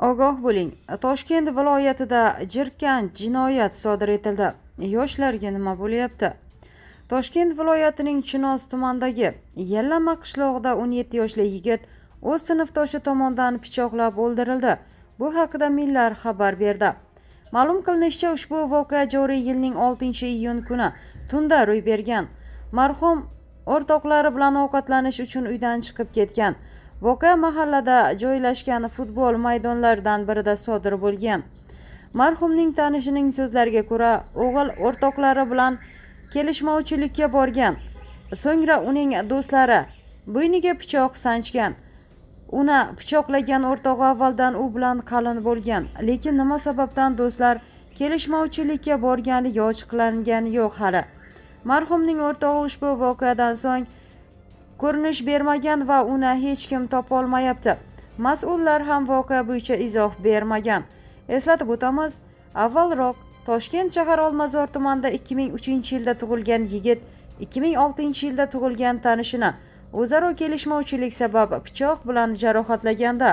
Ogoh bo'ling, Toshkent viloyatida jirkanch jinoyat sodir etildi. Yoshlarga nima bo'lyapti? Toshkent viloyatining Chinoz tumanidagi Yallama qishlog'ida 17 yoshli yigit o'z sinfdoshi tomonidan pichoqlab o'ldirildi. Bu haqida Millar xabar berdi. Ma'lum qilinishicha, ushbu voqea joriy yilning 6-iyun kuni tunda ro'y bergan. Marhum o'rtoqlari bilan ovqatlanish uchun uydan chiqib ketgan. Voqea mahallada joylashgan futbol maydonlaridan birida sodir bo'lgan. Marhumning tanishining so'zlariga ko'ra, o'g'il o'rtoqlari bilan kelishmovchilikka borgan. So'ngra uning do'stlari bo'yniga pichoq sanchgan. Uni pichoqlagan o'rtog'i avvaldan u bilan qalin bo'lgan, lekin nima sababdan do'stlar kelishmovchilikka borganligi ochiqlangani yo'q hali. Marhumning o'rtog'i ushbu voqeadan so'ng ko'rinish bermagan va uni hech kim topolmayapti. Mas'ullar ham voqea bo'yicha izoh bermagan. Eslatib o'tamiz, avvalroq Toshkent shahar Olmazor tumanida 2003-yilda tug'ilgan yigit 2006-yilda tug'ilgan tanishini o'zaro kelishmovchilik sabab pichoq bilan jarohatlaganda